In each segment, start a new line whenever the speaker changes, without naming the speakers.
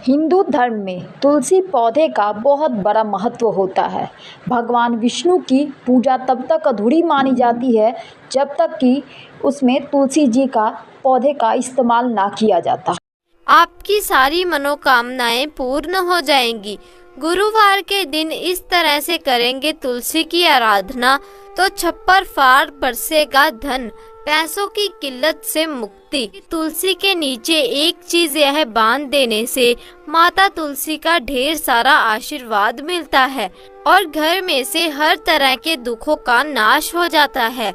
हिंदू धर्म में तुलसी पौधे का बहुत बड़ा महत्व होता है। भगवान विष्णु की पूजा तब तक अधूरी मानी जाती है जब तक कि उसमें तुलसी जी का पौधे का इस्तेमाल ना किया जाता।
आपकी सारी मनोकामनाएं पूर्ण हो जाएंगी। गुरुवार के दिन इस तरह से करेंगे तुलसी की आराधना तो छप्पर फाड़ बरसेगा धन, पैसों की किल्लत से मुक्ति। तुलसी के नीचे एक चीज यह बांध देने से माता तुलसी का ढेर सारा आशीर्वाद मिलता है और घर में से हर तरह के दुखों का नाश हो जाता है।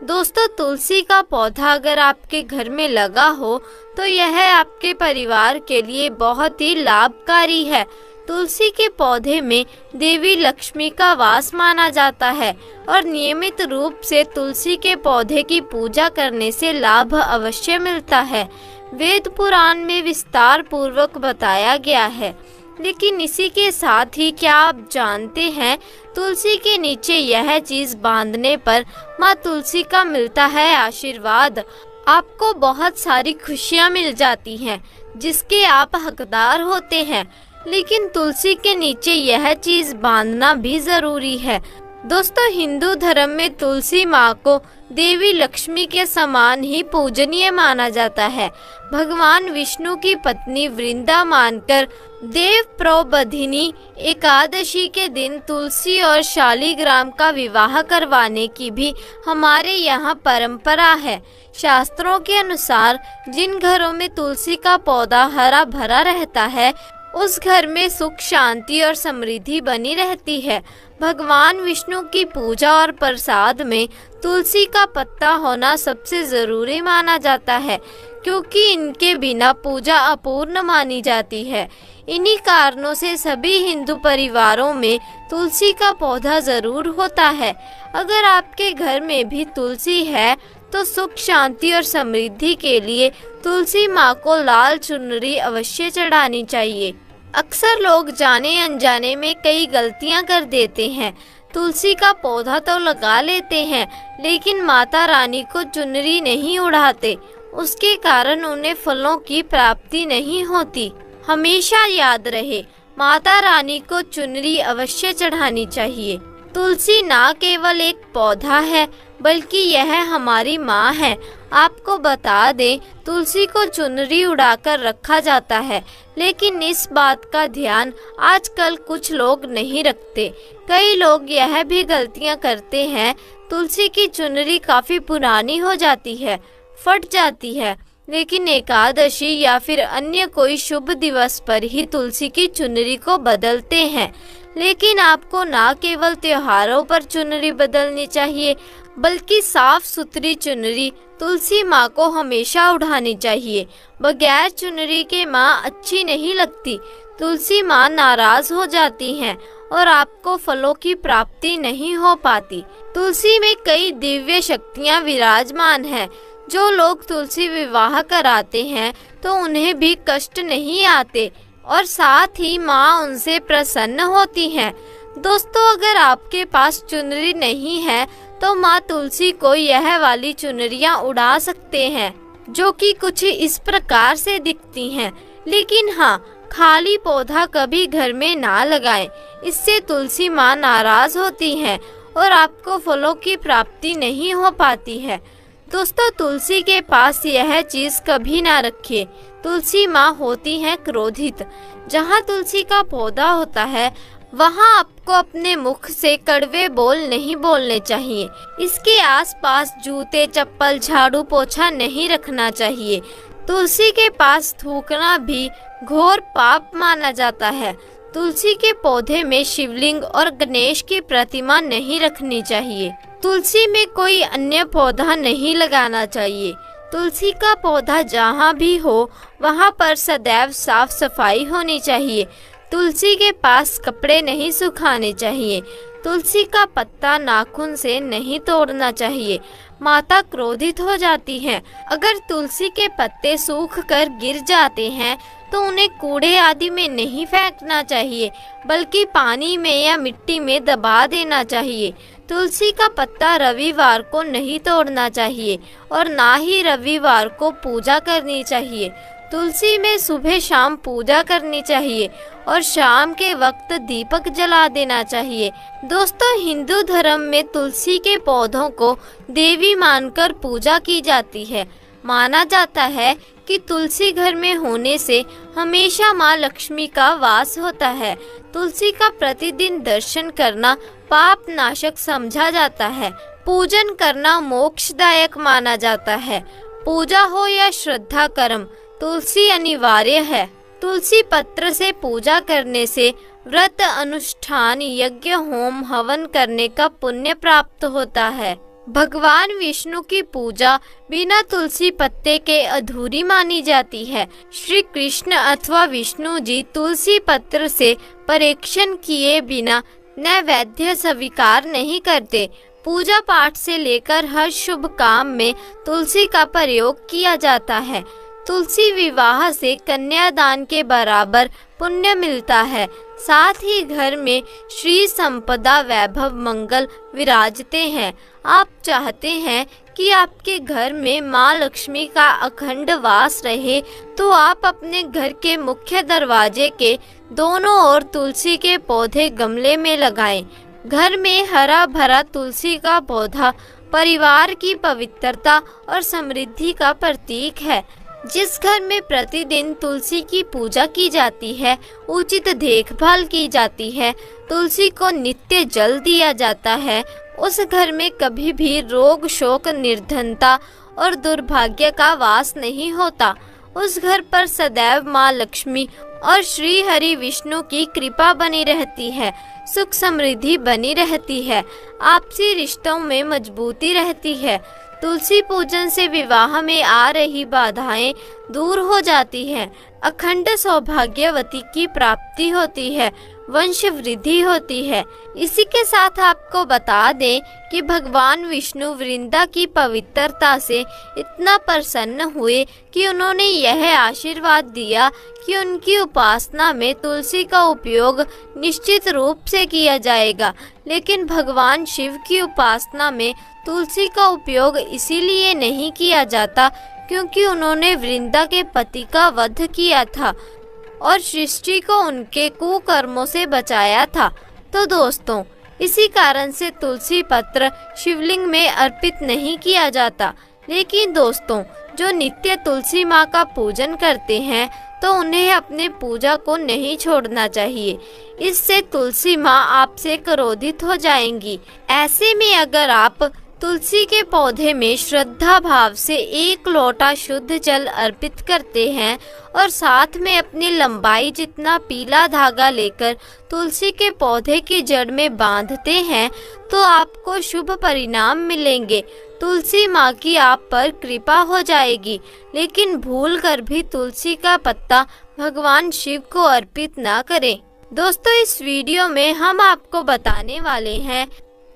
दोस्तों, तुलसी का पौधा अगर आपके घर में लगा हो तो यह आपके परिवार के लिए बहुत ही लाभकारी है। तुलसी के पौधे में देवी लक्ष्मी का वास माना जाता है और नियमित रूप से तुलसी के पौधे की पूजा करने से लाभ अवश्य मिलता है। वेद पुराण में विस्तार पूर्वक बताया गया है। लेकिन इसी के साथ ही क्या आप जानते हैं, तुलसी के नीचे यह चीज बांधने पर माँ तुलसी का मिलता है आशीर्वाद। आपको बहुत सारी खुशियाँ मिल जाती हैं जिसके आप हकदार होते हैं। लेकिन तुलसी के नीचे यह चीज बांधना भी जरूरी है। दोस्तों, हिंदू धर्म में तुलसी माँ को देवी लक्ष्मी के समान ही पूजनीय माना जाता है। भगवान विष्णु की पत्नी वृंदा मानकर देव प्रबोधिनी एकादशी के दिन तुलसी और शालिग्राम का विवाह करवाने की भी हमारे यहाँ परंपरा है। शास्त्रों के अनुसार जिन घरों में तुलसी का पौधा हरा भरा रहता है उस घर में सुख, शांति और समृद्धि बनी रहती है। भगवान विष्णु की पूजा और प्रसाद में तुलसी का पत्ता होना सबसे जरूरी माना जाता है, क्योंकि इनके बिना पूजा अपूर्ण मानी जाती है। इन्हीं कारणों से सभी हिंदू परिवारों में तुलसी का पौधा जरूर होता है। अगर आपके घर में भी तुलसी है तो सुख, शांति और समृद्धि के लिए तुलसी माँ को लाल चुनरी अवश्य चढ़ानी चाहिए। अक्सर लोग जाने अनजाने में कई गलतियां कर देते हैं। तुलसी का पौधा तो लगा लेते हैं लेकिन माता रानी को चुनरी नहीं उड़ाते। उसके कारण उन्हें फलों की प्राप्ति नहीं होती। हमेशा याद रहे, माता रानी को चुनरी अवश्य चढ़ानी चाहिए। तुलसी ना केवल एक पौधा है बल्कि यह हमारी माँ है। आपको बता दें, तुलसी को चुनरी उड़ाकर रखा जाता है, लेकिन इस बात का ध्यान आजकल कुछ लोग नहीं रखते। कई लोग यह भी गलतियाँ करते हैं, तुलसी की चुनरी काफी पुरानी हो जाती है, फट जाती है, लेकिन एकादशी या फिर अन्य कोई शुभ दिवस पर ही तुलसी की चुनरी को बदलते हैं। लेकिन आपको ना केवल त्योहारों पर चुनरी बदलनी चाहिए बल्कि साफ सुथरी चुनरी तुलसी माँ को हमेशा उड़ानी चाहिए। बगैर चुनरी के माँ अच्छी नहीं लगती। तुलसी माँ नाराज हो जाती हैं और आपको फलों की प्राप्ति नहीं हो पाती। तुलसी में कई दिव्य शक्तियाँ विराजमान हैं। जो लोग तुलसी विवाह कराते हैं तो उन्हें भी कष्ट नहीं आते और साथ ही माँ उनसे प्रसन्न होती हैं। दोस्तों, अगर आपके पास चुनरी नहीं है तो माँ तुलसी को यह वाली चुनरियाँ उड़ा सकते हैं जो कि कुछ इस प्रकार से दिखती हैं। लेकिन हाँ, खाली पौधा कभी घर में ना लगाएं। इससे तुलसी माँ नाराज होती हैं और आपको फलों की प्राप्ति नहीं हो पाती है। दोस्तों, तुलसी के पास यह चीज कभी ना रखिए। तुलसी माँ होती हैं क्रोधित। जहाँ तुलसी का पौधा होता है वहाँ आपको अपने मुख से कड़वे बोल नहीं बोलने चाहिए। इसके आसपास जूते, चप्पल, झाड़ू, पोछा नहीं रखना चाहिए। तुलसी के पास थूकना भी घोर पाप माना जाता है। तुलसी के पौधे में शिवलिंग और गणेश की प्रतिमा नहीं रखनी चाहिए। तुलसी में कोई अन्य पौधा नहीं लगाना चाहिए। तुलसी का पौधा जहाँ भी हो वहाँ पर सदैव साफ सफाई होनी चाहिए। तुलसी के पास कपड़े नहीं सुखाने चाहिए। तुलसी का पत्ता नाखून से नहीं तोड़ना चाहिए। माता क्रोधित हो जाती हैं। अगर तुलसी के पत्ते सूख कर गिर जाते हैं तो उन्हें कूड़े आदि में नहीं फेंकना चाहिए बल्कि पानी में या मिट्टी में दबा देना चाहिए। तुलसी का पत्ता रविवार को नहीं तोड़ना चाहिए और ना ही रविवार को पूजा करनी चाहिए। तुलसी में सुबह शाम पूजा करनी चाहिए और शाम के वक्त दीपक जला देना चाहिए। दोस्तों, हिंदू धर्म में तुलसी के पौधों को देवी मानकर पूजा की जाती है। माना जाता है कि तुलसी घर में होने से हमेशा माँ लक्ष्मी का वास होता है। तुलसी का प्रतिदिन दर्शन करना पाप नाशक समझा जाता है। पूजन करना मोक्षदायक माना जाता है। पूजा हो या श्रद्धा कर्म, तुलसी अनिवार्य है। तुलसी पत्र से पूजा करने से व्रत, अनुष्ठान, यज्ञ, होम, हवन करने का पुण्य प्राप्त होता है। भगवान विष्णु की पूजा बिना तुलसी पत्ते के अधूरी मानी जाती है। श्री कृष्ण अथवा विष्णु जी तुलसी पत्र से परीक्षण किए बिना नैवेद्य स्वीकार नहीं करते। पूजा पाठ से लेकर हर शुभ काम में तुलसी का प्रयोग किया जाता है। तुलसी विवाह से कन्यादान के बराबर पुण्य मिलता है। साथ ही घर में श्री संपदा, वैभव, मंगल विराजते हैं। आप चाहते हैं कि आपके घर में माँ लक्ष्मी का अखंड वास रहे, तो आप अपने घर के मुख्य दरवाजे के दोनों ओर तुलसी के पौधे गमले में लगाएं। घर में हरा भरा तुलसी का पौधा परिवार की पवित्रता और समृद्धि का प्रतीक है। जिस घर में प्रतिदिन तुलसी की पूजा की जाती है, उचित देखभाल की जाती है, तुलसी को नित्य जल दिया जाता है, उस घर में कभी भी रोग, शोक, निर्धनता और दुर्भाग्य का वास नहीं होता। उस घर पर सदैव माँ लक्ष्मी और श्री हरि विष्णु की कृपा बनी रहती है। सुख समृद्धि बनी रहती है। आपसी रिश्तों में मजबूती रहती है। तुलसी पूजन से विवाह में आ रही बाधाएं दूर हो जाती हैं। अखंड सौभाग्यवती की प्राप्ति होती है। वंश वृद्धि होती है। इसी के साथ आपको बता दें कि भगवान विष्णु वृंदा की पवित्रता से इतना प्रसन्न हुए कि उन्होंने यह आशीर्वाद दिया कि उनकी उपासना में तुलसी का उपयोग निश्चित रूप से किया जाएगा। लेकिन भगवान शिव की उपासना में तुलसी का उपयोग इसीलिए नहीं किया जाता क्योंकि उन्होंने वृंदा के पति का वध किया था और सृष्टि को उनके कुकर्मों से बचाया था। तो दोस्तों, इसी कारण से तुलसी पत्र शिवलिंग में अर्पित नहीं किया जाता। लेकिन दोस्तों, जो नित्य तुलसी माँ का पूजन करते हैं तो उन्हें अपने पूजा को नहीं छोड़ना चाहिए। इससे तुलसी माँ आपसे क्रोधित हो जाएंगी। ऐसे में अगर आप तुलसी के पौधे में श्रद्धा भाव से 1 लोटा शुद्ध जल अर्पित करते हैं और साथ में अपनी लंबाई जितना पीला धागा लेकर तुलसी के पौधे की जड़ में बांधते हैं तो आपको शुभ परिणाम मिलेंगे। तुलसी माँ की आप पर कृपा हो जाएगी। लेकिन भूल कर भी तुलसी का पत्ता भगवान शिव को अर्पित ना करें। दोस्तों, इस वीडियो में हम आपको बताने वाले हैं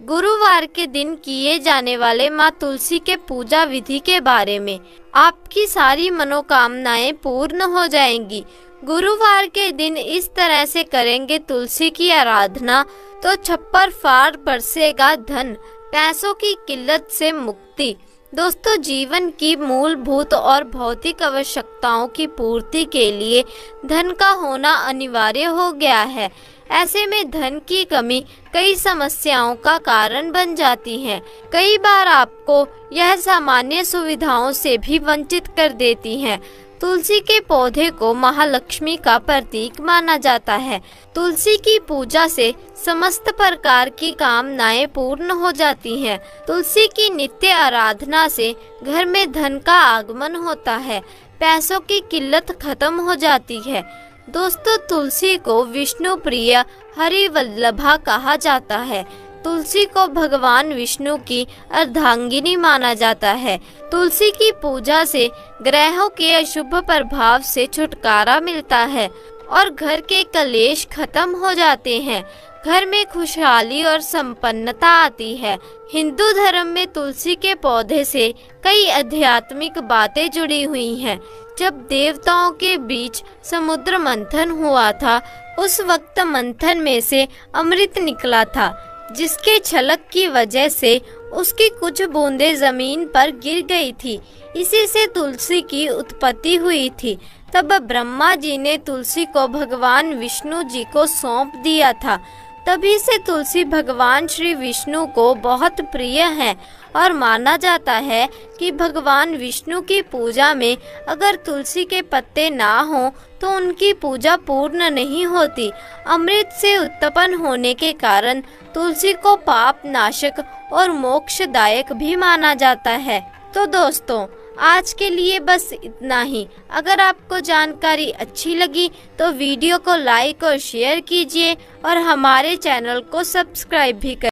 गुरुवार के दिन किए जाने वाले माँ तुलसी के पूजा विधि के बारे में। आपकी सारी मनोकामनाएं पूर्ण हो जाएंगी। गुरुवार के दिन इस तरह से करेंगे तुलसी की आराधना तो छप्पर फाड़ बरसेगा धन, पैसों की किल्लत से मुक्ति। दोस्तों, जीवन की मूलभूत और भौतिक आवश्यकताओं की पूर्ति के लिए धन का होना अनिवार्य हो गया है। ऐसे में धन की कमी कई समस्याओं का कारण बन जाती है। कई बार आपको यह सामान्य सुविधाओं से भी वंचित कर देती हैं। तुलसी के पौधे को महालक्ष्मी का प्रतीक माना जाता है। तुलसी की पूजा से समस्त प्रकार की कामनाएं पूर्ण हो जाती हैं। तुलसी की नित्य आराधना से घर में धन का आगमन होता है। पैसों की किल्लत खत्म हो जाती है। दोस्तों, तुलसी को विष्णु प्रिय हरिवल्लभा कहा जाता है। तुलसी को भगवान विष्णु की अर्धांगिनी माना जाता है। तुलसी की पूजा से ग्रहों के अशुभ प्रभाव से छुटकारा मिलता है और घर के कलेश खत्म हो जाते हैं। घर में खुशहाली और संपन्नता आती है। हिंदू धर्म में तुलसी के पौधे से कई आध्यात्मिक बातें जुड़ी हुई हैं। जब देवताओं के बीच समुद्र मंथन हुआ था, उस वक्त मंथन में से अमृत निकला था, जिसके छलक की वजह से उसकी कुछ बूंदें जमीन पर गिर गई थी। इसी से तुलसी की उत्पत्ति हुई थी। तब ब्रह्मा जी ने तुलसी को भगवान विष्णु जी को सौंप दिया था। तभी से तुलसी भगवान श्री विष्णु को बहुत प्रिय है और माना जाता है कि भगवान विष्णु की पूजा में अगर तुलसी के पत्ते ना हो तो उनकी पूजा पूर्ण नहीं होती। अमृत से उत्पन्न होने के कारण तुलसी को पाप नाशक और मोक्षदायक भी माना जाता है। तो दोस्तों, आज के लिए बस इतना ही। अगर आपको जानकारी अच्छी लगी तो वीडियो को लाइक और शेयर कीजिए और हमारे चैनल को सब्सक्राइब भी करें।